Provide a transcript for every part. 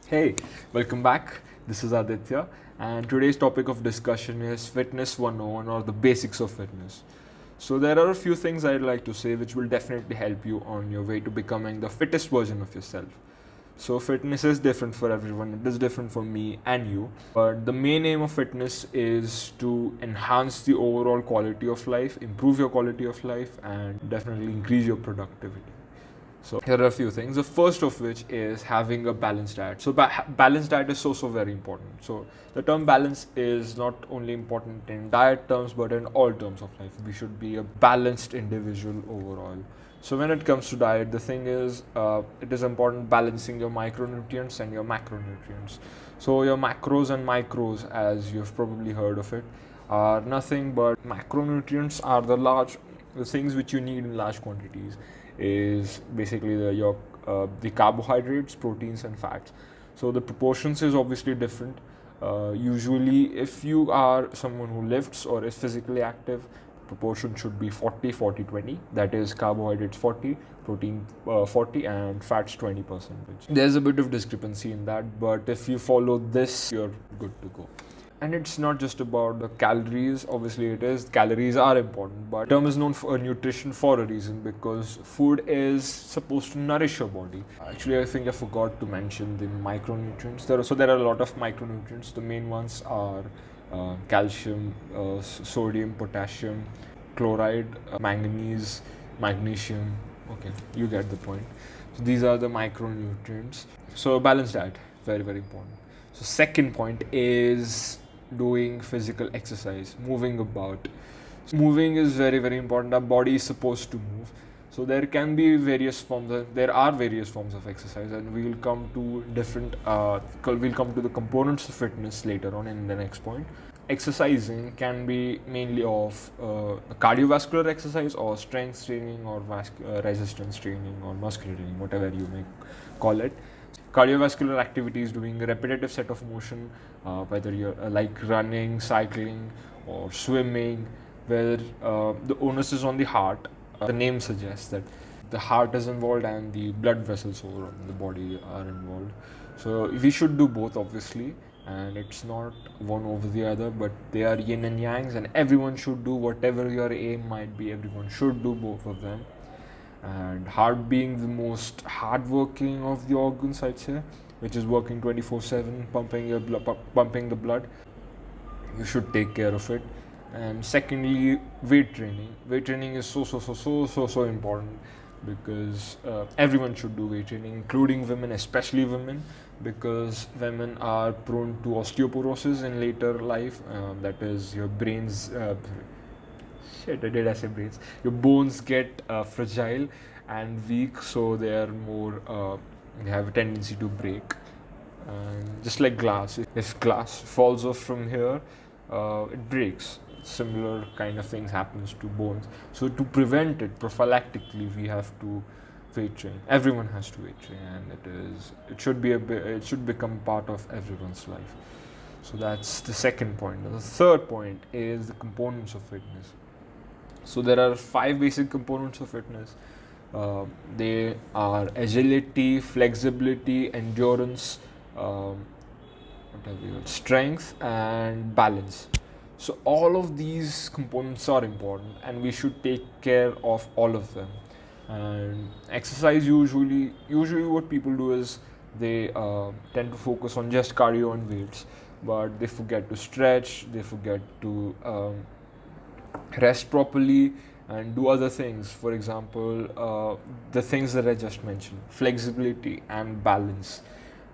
Hey, welcome back. This is Aditya, and today's topic of discussion is Fitness 101 or the basics of fitness. So, there are a few things I'd like to say which will definitely help you on your way to becoming the fittest version of yourself. So, fitness is different for everyone, it is different for me and you. But the main aim of fitness is to enhance the overall quality of life, improve your quality of life, and definitely increase your productivity. So here are a few things. The first of which is having a balanced diet. So balanced diet is so very important. So the term balance is not only important in diet terms but in all terms of life. We should be a balanced individual overall. So when it comes to diet, the thing is, it is important balancing your micronutrients and your macronutrients. So your macros and micros, as you've probably heard of it, are nothing but macronutrients are the things which you need in large quantities is basically the carbohydrates, proteins, and fats. So the proportions is obviously different. Usually, if you are someone who lifts or is physically active, proportion should be 40-40-20. That is carbohydrates 40, protein 40, and fats 20%. There's a bit of discrepancy in that, but if you follow this, you're good to go. And it's not just about the calories, obviously it is. Calories are important, but the term is known for nutrition for a reason because food is supposed to nourish your body. Actually, I think I forgot to mention the micronutrients. There are a lot of micronutrients. The main ones are calcium, sodium, potassium, chloride, manganese, magnesium. Okay, you get the point. So these are the micronutrients. So balanced diet, very important. So second point is doing physical exercise, moving about. So moving is very important. Our body is supposed to move. So there are various forms of exercise, and we'll come to the components of fitness later on in the next point. Exercising can be mainly of cardiovascular exercise or strength training or resistance training or muscular training, whatever you may call it. Cardiovascular activity is doing a repetitive set of motion, whether you're like running, cycling, or swimming, where the onus is on the heart. The name suggests that the heart is involved and the blood vessels over the body are involved. So we should do both, obviously, and it's not one over the other, but they are yin and yangs, and everyone should do whatever your aim might be. Everyone should do both of them. And heart being the most hardworking of the organs, I'd say, which is working 24/7, pumping the blood. You should take care of it. And secondly, weight training. Weight training is so important because everyone should do weight training, including women, especially women, because women are prone to osteoporosis in later life. That is, your brains. Did I say brains? Your bones get fragile and weak, so they are more. They have a tendency to break. Just like glass, if glass falls off from here, it breaks. Similar kind of things happens to bones. So to prevent it prophylactically, we have to weight train. Everyone has to weight train, and it should become part of everyone's life. So that's the second point. And the third point is the components of fitness. So there are 5 basic components of fitness. They are agility, flexibility, endurance, strength, and balance. So all of these components are important, and we should take care of all of them. And exercise usually what people do is they tend to focus on just cardio and weights, but they forget to stretch, they forget to rest properly and do other things. For example, the things that I just mentioned, flexibility and balance.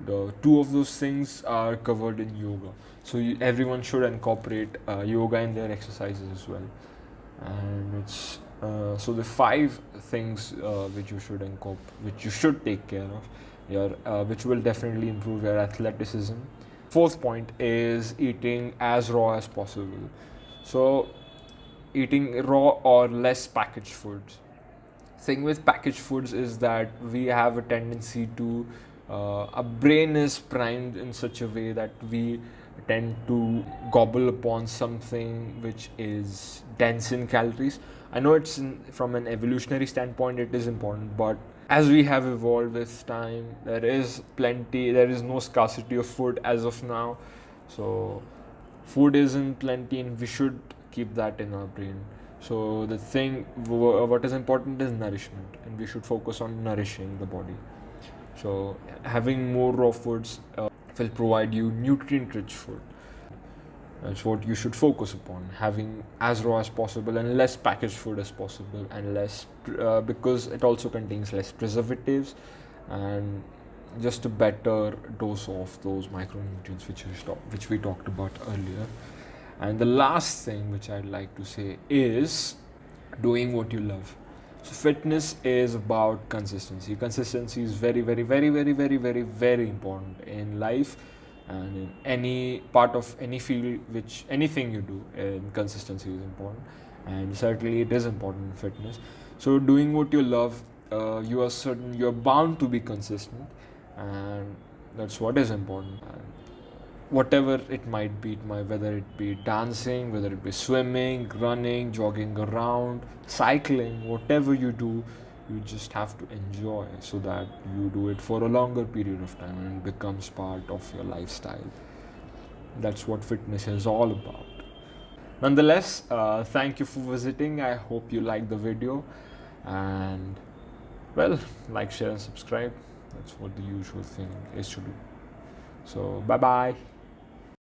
The two of those things are covered in yoga. So everyone should incorporate yoga in their exercises as well. And it's so the 5 things which you should take care of, which will definitely improve your athleticism. Fourth point is eating as raw as possible. So eating raw or less packaged foods. Thing with packaged foods is that we have a tendency to our brain is primed in such a way that we tend to gobble upon something which is dense in calories. I know from an evolutionary standpoint it is important, but As we have evolved with time, there is no scarcity of food as of now. So food is in plenty and we should keep that in our brain. So the thing, what is important is nourishment, and we should focus on nourishing the body. So having more raw foods will provide you nutrient rich food. That's what you should focus upon, having as raw as possible and less packaged food as possible, and less because it also contains less preservatives and just a better dose of those micronutrients which we talked about earlier. And the last thing which I'd like to say is doing what you love. So fitness is about consistency. Consistency is very, very, very, very, very, very, very important in life and in any part of any field, which anything you do, and consistency is important. And certainly it is important in fitness. So doing what you love, you are certain, you're bound to be consistent, and that's what is important. And whatever it might be, whether it be dancing, whether it be swimming, running, jogging around, cycling, whatever you do, you just have to enjoy, so that you do it for a longer period of time and it becomes part of your lifestyle. That's what fitness is all about. Nonetheless, thank you for visiting. I hope you liked the video, and well, like, share and subscribe. That's what the usual thing is to do. So bye bye.